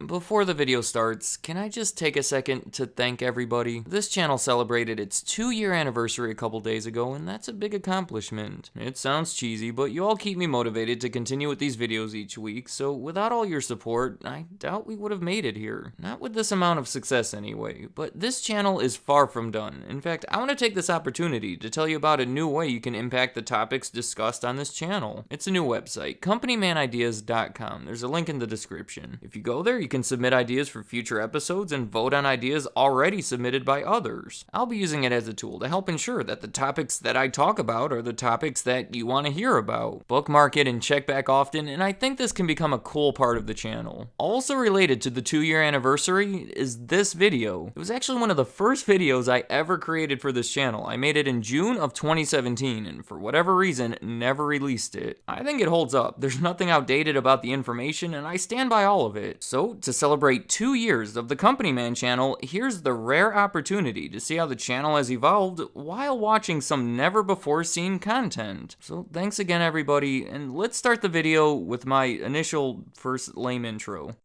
Before the video starts, can I just take a second to thank everybody? This channel celebrated its 2-year anniversary a couple days ago, and that's a big accomplishment. It sounds cheesy, but you all keep me motivated to continue with these videos each week, so without all your support, I doubt we would have made it here. Not with this amount of success anyway, but this channel is far from done. In fact, I want to take this opportunity to tell you about a new way you can impact the topics discussed on this channel. It's a new website, CompanyManIdeas.com. There's a link in the description. If you go there, you can submit ideas for future episodes and vote on ideas already submitted by others. I'll be using it as a tool to help ensure that the topics that I talk about are the topics that you want to hear about. Bookmark it and check back often, and I think this can become a cool part of the channel. Also related to the 2-year anniversary is this video. It was actually one of the first videos I ever created for this channel. I made it in June of 2017, and for whatever reason, never released it. I think it holds up. There's nothing outdated about the information, and I stand by all of it. So, to celebrate 2 years of the Company Man channel, here's the rare opportunity to see how the channel has evolved while watching some never before seen content. So thanks again everybody, and let's start the video with my initial first lame intro.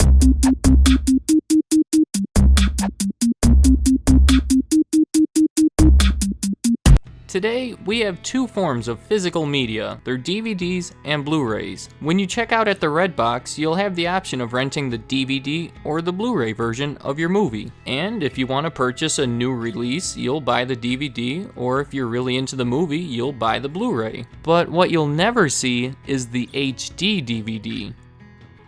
Today, we have 2 forms of physical media. They're DVDs and Blu-rays. When you check out at the red box, you'll have the option of renting the DVD or the Blu-ray version of your movie. And if you want to purchase a new release, you'll buy the DVD, or if you're really into the movie, you'll buy the Blu-ray. But what you'll never see is the HD DVD.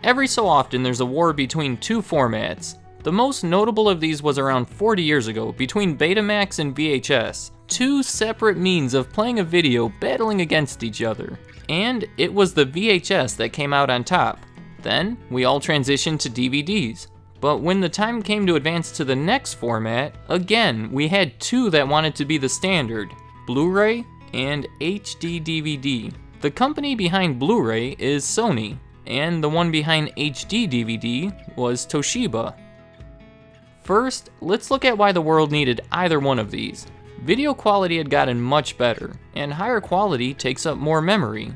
Every so often, there's a war between 2 formats. The most notable of these was around 40 years ago, between Betamax and VHS. 2 separate means of playing a video battling against each other. And it was the VHS that came out on top. Then, we all transitioned to DVDs. But when the time came to advance to the next format, again, we had 2 that wanted to be the standard, Blu-ray and HD DVD. The company behind Blu-ray is Sony, and the one behind HD DVD was Toshiba. First, let's look at why the world needed either one of these. Video quality had gotten much better, and higher quality takes up more memory.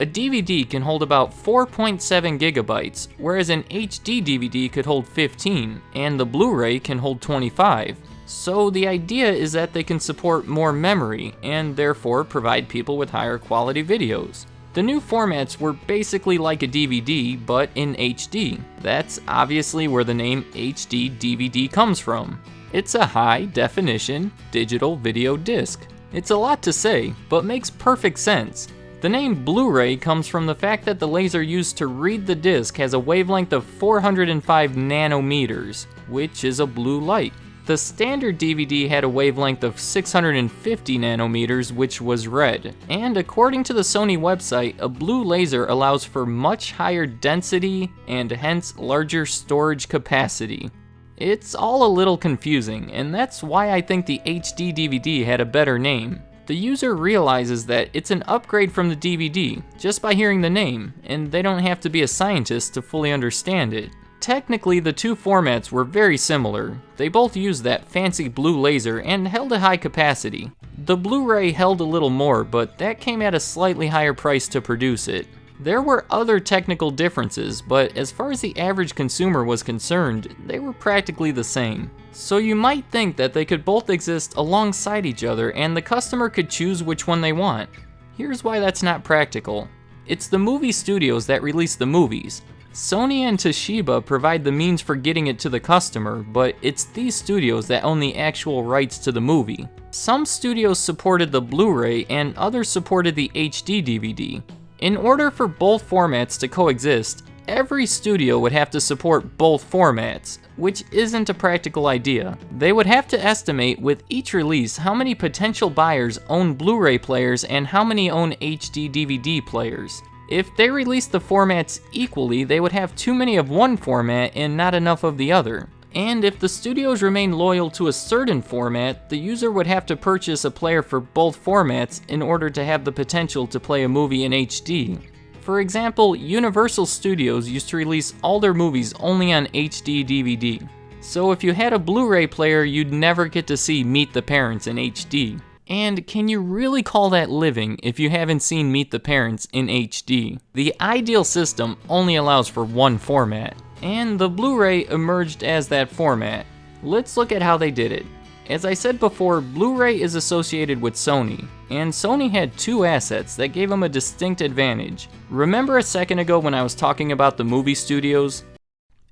A DVD can hold about 4.7 gigabytes, whereas an HD DVD could hold 15, and the Blu-ray can hold 25. So the idea is that they can support more memory, and therefore provide people with higher quality videos. The new formats were basically like a DVD, but in HD. That's obviously where the name HD DVD comes from. It's a high-definition digital video disc. It's a lot to say, but makes perfect sense. The name Blu-ray comes from the fact that the laser used to read the disc has a wavelength of 405 nanometers, which is a blue light. The standard DVD had a wavelength of 650 nanometers, which was red. And according to the Sony website, a blue laser allows for much higher density and hence larger storage capacity. It's all a little confusing, and that's why I think the HD DVD had a better name. The user realizes that it's an upgrade from the DVD just by hearing the name, and they don't have to be a scientist to fully understand it. Technically, the 2 formats were very similar. They both used that fancy blue laser and held a high capacity. The Blu-ray held a little more, but that came at a slightly higher price to produce it. There were other technical differences, but as far as the average consumer was concerned, they were practically the same. So you might think that they could both exist alongside each other and the customer could choose which one they want. Here's why that's not practical. It's the movie studios that release the movies. Sony and Toshiba provide the means for getting it to the customer, but it's these studios that own the actual rights to the movie. Some studios supported the Blu-ray and others supported the HD DVD. In order for both formats to coexist, every studio would have to support both formats, which isn't a practical idea. They would have to estimate with each release how many potential buyers own Blu-ray players and how many own HD DVD players. If they released the formats equally, they would have too many of one format and not enough of the other. And if the studios remain loyal to a certain format, the user would have to purchase a player for both formats in order to have the potential to play a movie in HD. For example, Universal Studios used to release all their movies only on HD DVD. So if you had a Blu-ray player, you'd never get to see Meet the Parents in HD. And can you really call that living if you haven't seen Meet the Parents in HD? The ideal system only allows for one format, and the Blu-ray emerged as that format. Let's look at how they did it. As I said before, Blu-ray is associated with Sony, and Sony had two assets that gave them a distinct advantage. Remember a second ago when I was talking about the movie studios?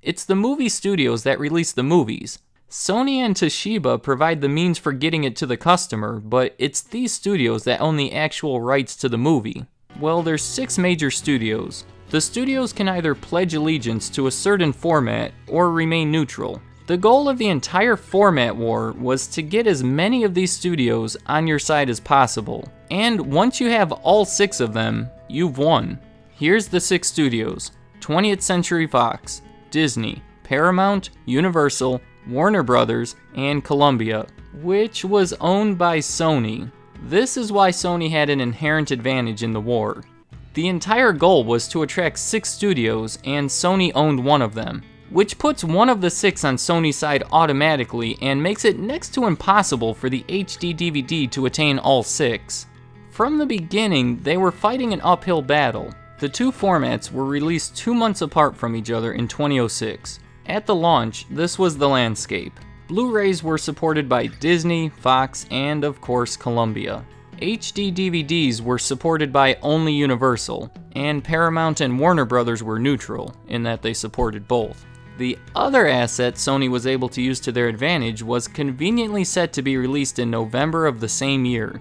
It's the movie studios that release the movies. Sony and Toshiba provide the means for getting it to the customer, but it's these studios that own the actual rights to the movie. Well, there's 6 major studios. The studios can either pledge allegiance to a certain format or remain neutral. The goal of the entire format war was to get as many of these studios on your side as possible. And once you have all 6 of them, you've won. Here's the 6 studios: 20th Century Fox, Disney, Paramount, Universal, Warner Brothers, and Columbia, which was owned by Sony. This is why Sony had an inherent advantage in the war. The entire goal was to attract 6 studios, and Sony owned one of them, which puts one of the 6 on Sony's side automatically and makes it next to impossible for the HD DVD to attain all 6. From the beginning, they were fighting an uphill battle. The two formats were released 2 months apart from each other in 2006. At the launch, this was the landscape. Blu-rays were supported by Disney, Fox, and of course Columbia. HD DVDs were supported by only Universal, and Paramount and Warner Brothers were neutral, in that they supported both. The other asset Sony was able to use to their advantage was conveniently set to be released in November of the same year.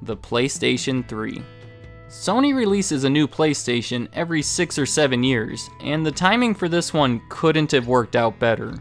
The PlayStation 3. Sony releases a new PlayStation every 6 or 7 years, and the timing for this one couldn't have worked out better.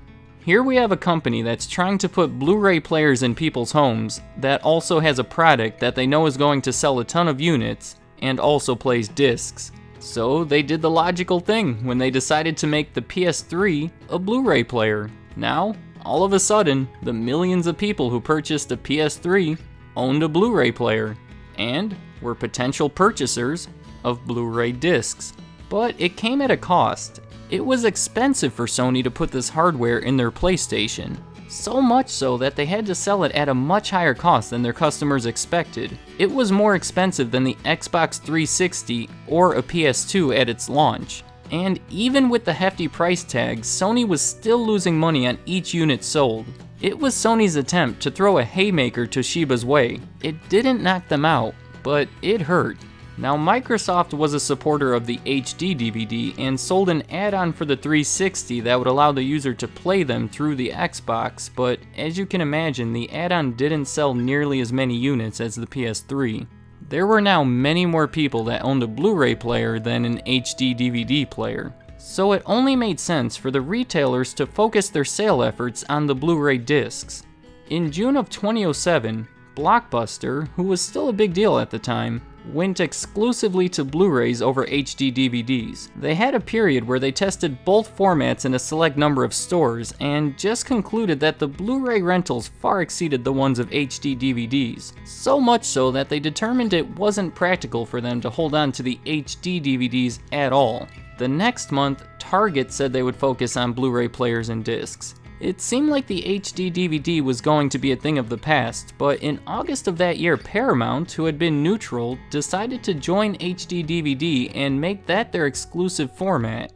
Here we have a company that's trying to put Blu-ray players in people's homes that also has a product that they know is going to sell a ton of units and also plays discs. So they did the logical thing when they decided to make the PS3 a Blu-ray player. Now, all of a sudden, the millions of people who purchased a PS3 owned a Blu-ray player and were potential purchasers of Blu-ray discs. But it came at a cost. It was expensive for Sony to put this hardware in their PlayStation. So much so that they had to sell it at a much higher cost than their customers expected. It was more expensive than the Xbox 360 or a PS2 at its launch. And even with the hefty price tag, Sony was still losing money on each unit sold. It was Sony's attempt to throw a haymaker Toshiba's way. It didn't knock them out, but it hurt. Now, Microsoft was a supporter of the HD DVD and sold an add-on for the 360 that would allow the user to play them through the Xbox, but as you can imagine, the add-on didn't sell nearly as many units as the PS3. There were now many more people that owned a Blu-ray player than an HD DVD player, so it only made sense for the retailers to focus their sale efforts on the Blu-ray discs. In June of 2007, Blockbuster, who was still a big deal at the time, went exclusively to Blu-rays over HD DVDs. They had a period where they tested both formats in a select number of stores and just concluded that the Blu-ray rentals far exceeded the ones of HD DVDs. So much so that they determined it wasn't practical for them to hold on to the HD DVDs at all. The next month, Target said they would focus on Blu-ray players and discs. It seemed like the HD DVD was going to be a thing of the past, but in August of that year, Paramount, who had been neutral, decided to join HD DVD and make that their exclusive format.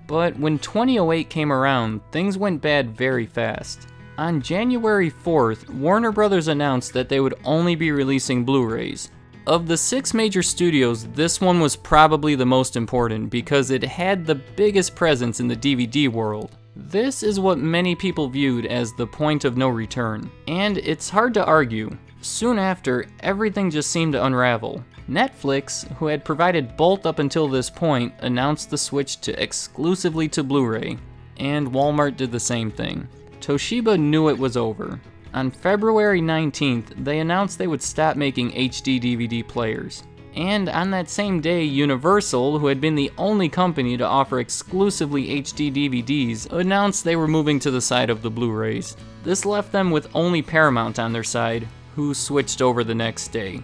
But when 2008 came around, things went bad very fast. On January 4th, Warner Brothers announced that they would only be releasing Blu-rays. Of the 6 major studios, this one was probably the most important because it had the biggest presence in the DVD world. This is what many people viewed as the point of no return, and it's hard to argue. Soon after, everything just seemed to unravel. Netflix, who had provided both up until this point, announced the switch to exclusively to Blu-ray, and Walmart did the same thing. Toshiba knew it was over. On February 19th, they announced they would stop making HD DVD players. And on that same day, Universal, who had been the only company to offer exclusively HD DVDs, announced they were moving to the side of the Blu-rays. This left them with only Paramount on their side, who switched over the next day.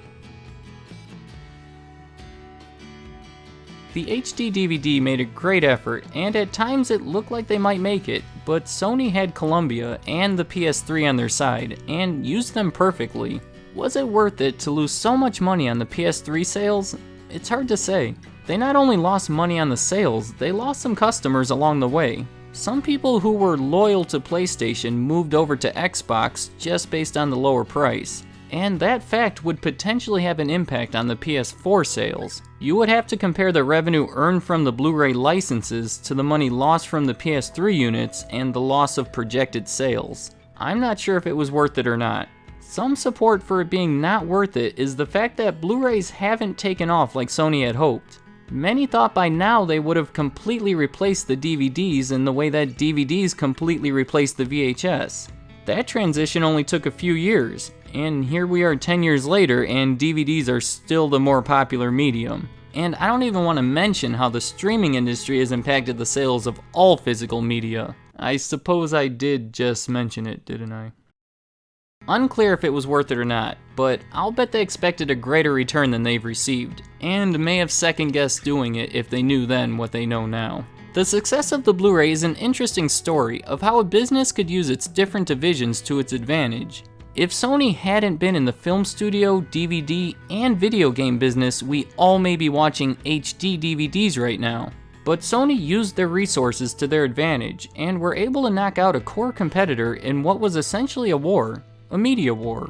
The HD DVD made a great effort, and at times it looked like they might make it, but Sony had Columbia and the PS3 on their side, and used them perfectly. Was it worth it to lose so much money on the PS3 sales? It's hard to say. They not only lost money on the sales, they lost some customers along the way. Some people who were loyal to PlayStation moved over to Xbox just based on the lower price. And that fact would potentially have an impact on the PS4 sales. You would have to compare the revenue earned from the Blu-ray licenses to the money lost from the PS3 units and the loss of projected sales. I'm not sure if it was worth it or not. Some support for it being not worth it is the fact that Blu-rays haven't taken off like Sony had hoped. Many thought by now they would have completely replaced the DVDs in the way that DVDs completely replaced the VHS. That transition only took a few years, and here we are 10 years later and DVDs are still the more popular medium. And I don't even want to mention how the streaming industry has impacted the sales of all physical media. I suppose I did just mention it, didn't I? Unclear if it was worth it or not, but I'll bet they expected a greater return than they've received, and may have second-guessed doing it if they knew then what they know now. The success of the Blu-ray is an interesting story of how a business could use its different divisions to its advantage. If Sony hadn't been in the film studio, DVD, and video game business, we all may be watching HD DVDs right now. But Sony used their resources to their advantage, and were able to knock out a core competitor in what was essentially a war. A media war.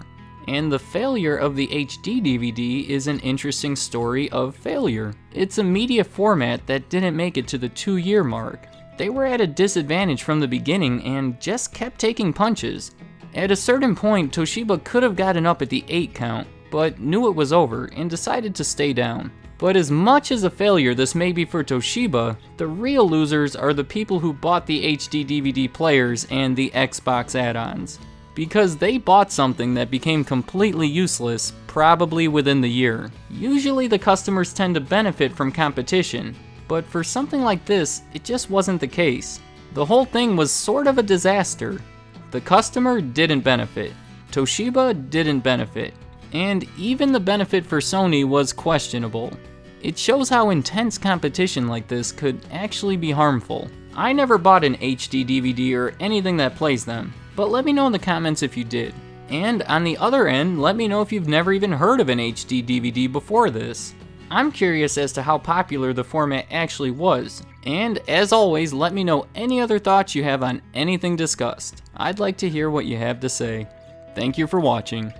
And the failure of the HD DVD is an interesting story of failure. It's a media format that didn't make it to the 2-year mark. They were at a disadvantage from the beginning and just kept taking punches. At a certain point, Toshiba could have gotten up at the 8 count, but knew it was over and decided to stay down. But as much as a failure this may be for Toshiba, the real losers are the people who bought the HD DVD players and the Xbox add-ons. Because they bought something that became completely useless, probably within the year. Usually the customers tend to benefit from competition, but for something like this, it just wasn't the case. The whole thing was sort of a disaster. The customer didn't benefit, Toshiba didn't benefit, and even the benefit for Sony was questionable. It shows how intense competition like this could actually be harmful. I never bought an HD DVD or anything that plays them, but let me know in the comments if you did. And on the other end, let me know if you've never even heard of an HD DVD before this. I'm curious as to how popular the format actually was. And as always, let me know any other thoughts you have on anything discussed. I'd like to hear what you have to say. Thank you for watching.